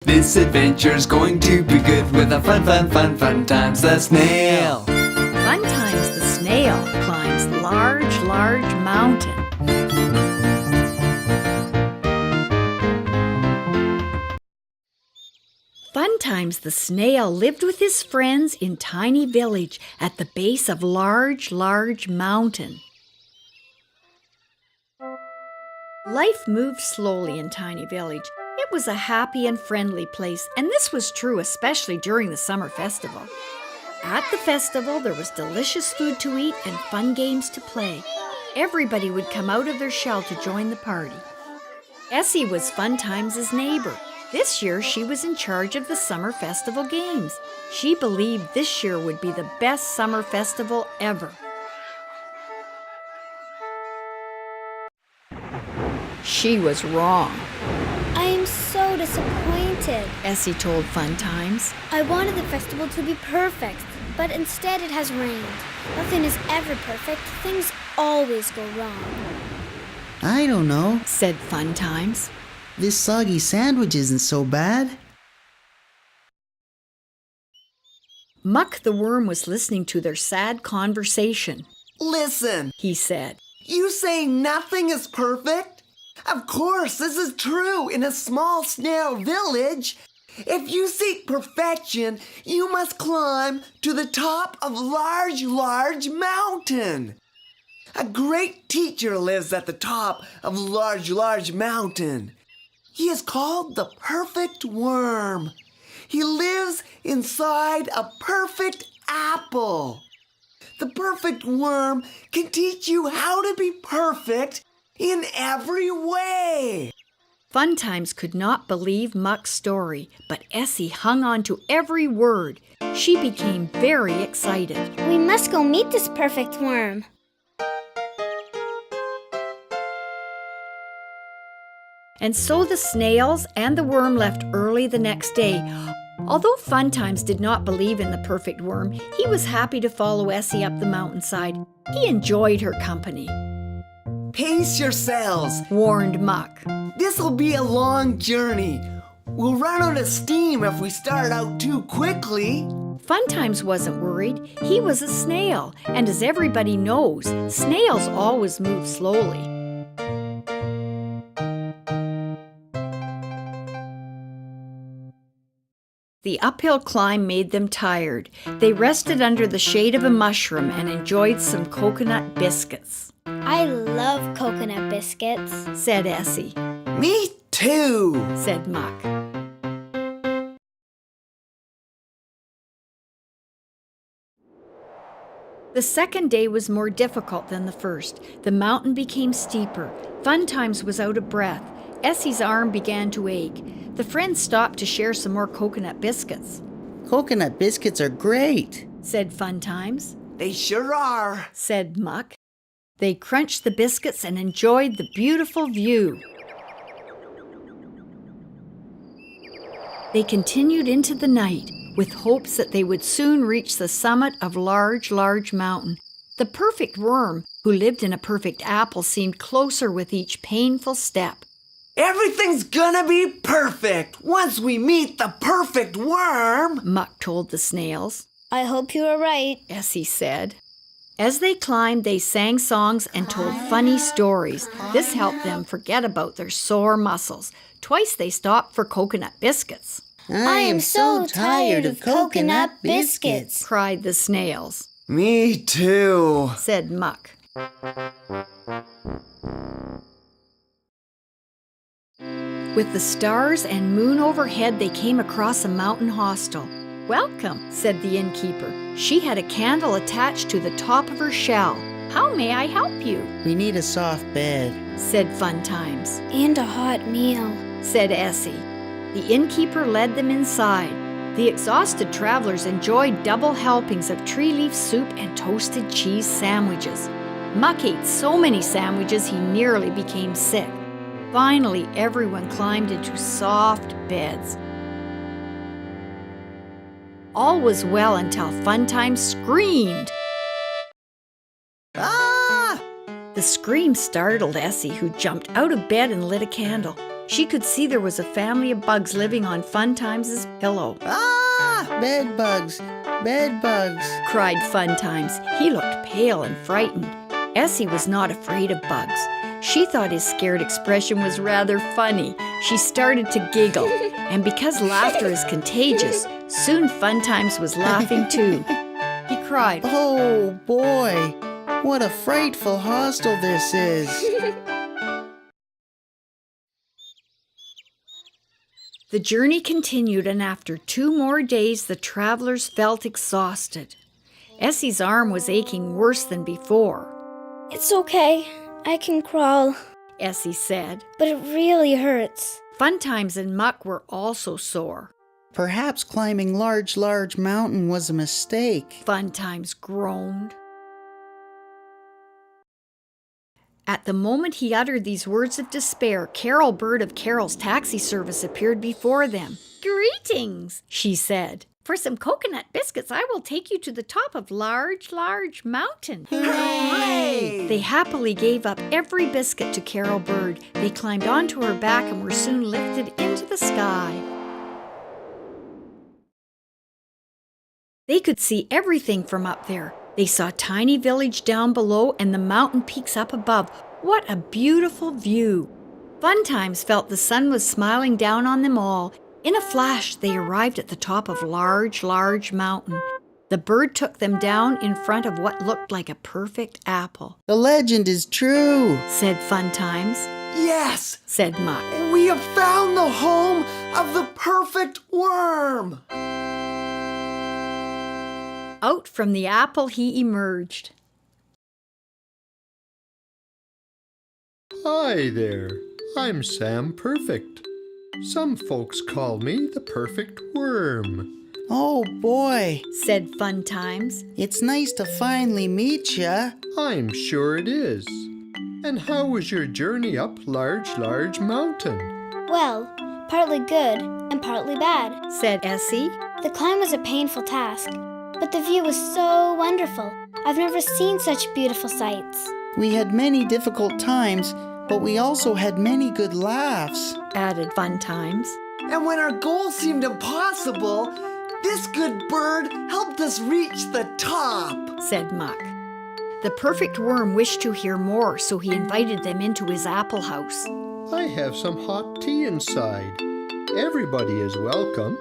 This adventure's going to be good with a fun times the snail. Funtimes the snail climbs large mountain. Funtimes the snail lived with his friends in tiny village at the base of large mountain. Life moved slowly in tiny village. It was a happy and friendly place, and this was true especially during the summer festival. At the festival, there was delicious food to eat and fun games to play. Everybody would come out of their shell to join the party. Essie was Funtimes' neighbor. This year, she was in charge of the summer festival games. She believed this year would be the best summer festival ever. She was wrong. I am so disappointed. Essie told Funtimes. I wanted the festival to be perfect, but instead it has rained. Nothing is ever perfect. Things always go wrong. I don't know, said Funtimes. This soggy sandwich isn't so bad. Muck the worm was listening to their sad conversation. Listen, He said. you say nothing is perfect? Of course, this is true in a small snail village. If you seek perfection, you must climb to the top of large mountain. A great teacher lives at the top of large mountain. He is called the perfect worm. He lives inside a perfect apple. The perfect worm can teach you how to be perfect in every way. Funtimes could not believe Muck's story, but Essie hung on to every word. She became very excited. We must go meet this perfect worm. And so the snails and the worm left early the next day. Although Funtimes did not believe in the perfect worm, he was happy to follow Essie up the mountainside. He enjoyed her company. Pace yourselves. Warned Muck. This'll be a long journey. We'll run out of steam if we start out too quickly. Funtimes wasn't worried. He was a snail, and as everybody knows, snails always move slowly. The uphill climb made them tired. They rested under the shade of a mushroom and enjoyed some coconut biscuits. I love coconut biscuits. Said Essie. Me too, Said Muck. The second day was more difficult than the first. The mountain became steeper. Funtimes was out of breath. Essie's arm began to ache. The friends stopped to share some more coconut biscuits. Coconut biscuits are great. Said Funtimes. They sure are. Said Muck. They crunched the biscuits and enjoyed the beautiful view. They continued into the night with hopes that they would soon reach the summit of large mountain. The perfect worm, who lived in a perfect apple, seemed closer with each painful step. Everything's gonna be perfect once we meet the perfect worm, Muck told the snails. I hope you are right. Essie said. As they climbed, they sang songs and told funny stories. This helped them forget about their sore muscles. Twice they stopped for coconut biscuits. I am so tired of coconut biscuits. Cried the snails. Me too, Said Muck. With the stars and moon overhead, they came across a mountain hostel. Welcome, said the innkeeper. She had a candle attached to the top of her shell. How may I help you? We need a soft bed, Said Funtimes. And a hot meal. Said Essie. The innkeeper led them inside. The exhausted travelers enjoyed double helpings of tree leaf soup and toasted cheese sandwiches. Muck ate so many sandwiches he nearly became sick. Finally, everyone climbed into soft beds. All was well until Funtimes screamed. Ah! The scream startled Essie, who jumped out of bed and lit a candle. She could see there was a family of bugs living on Funtimes' pillow. Ah! Bed bugs! Bed bugs! Cried Funtimes. He looked pale and frightened. Essie was not afraid of bugs. She thought his scared expression was rather funny. She started to giggle, and because laughter is contagious, soon Funtimes was laughing too. He cried, Oh boy! What a frightful hostel this is! The journey continued, and after 2 more days, the travelers felt exhausted. Essie's arm was aching worse than before. It's okay. I can crawl, Essie said. but it really hurts. Funtimes and Muck were also sore. Perhaps climbing large mountain was a mistake. Funtimes groaned. At the moment he uttered these words of despair, Carol Bird of Carol's taxi service appeared before them. "Greetings," she said. "For some coconut biscuits, I will take you to the top of large mountain." Hooray! They happily gave up every biscuit to Carol Bird. They climbed onto her back and were soon lifted into the sky. They could see everything from up there. They saw Tiny Village down below and the mountain peaks up above. What a beautiful view! Funtimes felt the sun was smiling down on them all. In a flash, they arrived at the top of large mountain. The bird took them down in front of what looked like a perfect apple. The legend is true! Said Funtimes. Yes! Said Muck. We have found the home of the perfect worm! Out from the apple he emerged. Hi there, I'm Sam Perfect. Some folks call me the perfect worm. Oh boy! Said Funtimes. It's nice to finally meet ya. I'm sure it is. And how was your journey up large mountain? Well, partly good and partly bad. Said Essie. The climb was a painful task, but the view was so wonderful. I've never seen such beautiful sights. We had many difficult times, but we also had many good laughs. Added Funtimes. And when our goal seemed impossible, this good bird helped us reach the top. Said Muck. The perfect worm wished to hear more, so he invited them into his apple house. I have some hot tea inside. Everybody is welcome.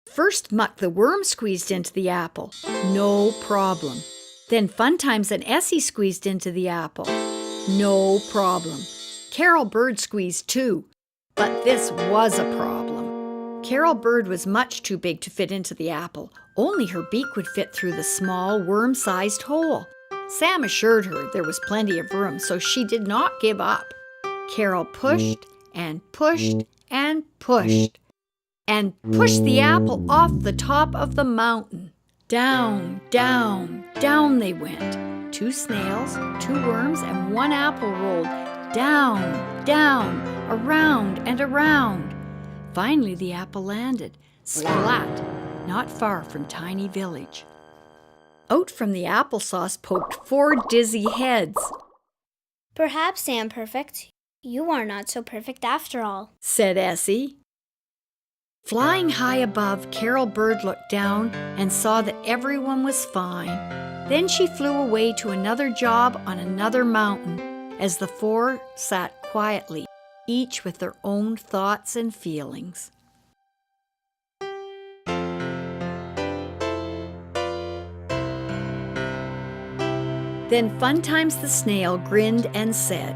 First, Muck the worm squeezed into the apple. No problem. Then Funtimes and Essie squeezed into the apple. No problem. Carol Bird squeezed too. But this was a problem. Carol Bird was much too big to fit into the apple. Only her beak would fit through the small, worm-sized hole. Sam assured her there was plenty of room, so she did not give up. Carol pushed and pushed and pushed and pushed the apple off the top of the mountain. Down they went. 2 snails, 2 worms, and 1 apple rolled down, around and around. Finally, the apple landed, splat, not far from Tiny Village. Out from the applesauce poked 4 dizzy heads. Perhaps, Sam Perfect, you are not so perfect after all. Said Essie. Flying high above, Carol Bird looked down and saw that everyone was fine. Then she flew away to another job on another mountain as the 4 sat quietly, each with their own thoughts and feelings. Then Funtimes the Snail grinned and said,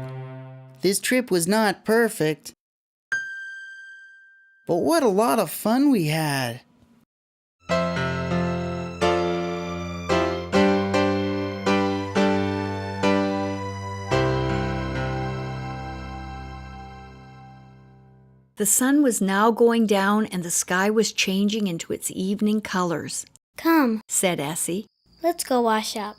This trip was not perfect, but what a lot of fun we had. The sun was now going down and the sky was changing into its evening colors. Come, Said Essie. let's go wash up.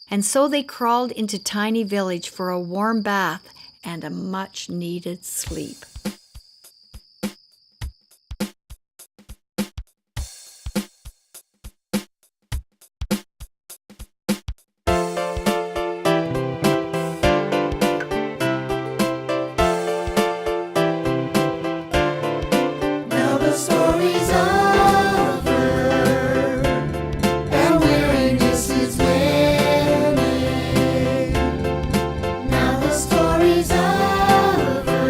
And so they crawled into Tiny Village for a warm bath and a much-needed sleep. story's over, and weariness is winning. Now the story's over,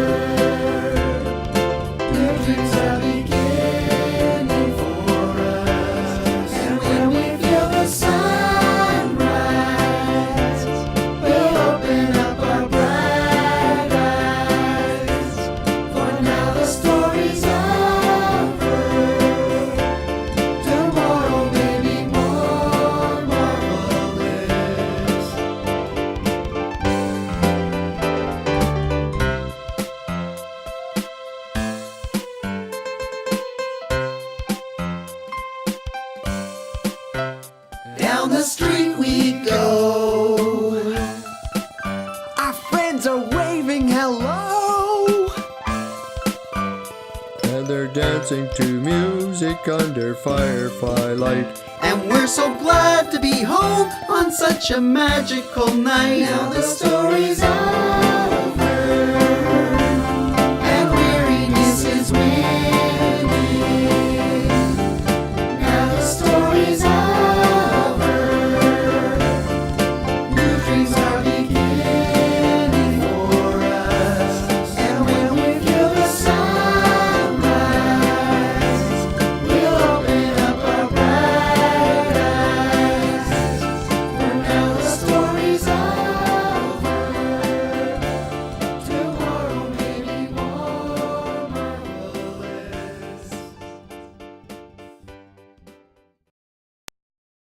new dreams are beginning for us. And when we feel the sunrise, we'll open up our bright eyes. For now the story's over, tomorrow may be more marvelous. Down the street we go, our friends are waving hello. And they're dancing to music under firefly light. And we're so glad to be home on such a magical night. Now the story's over,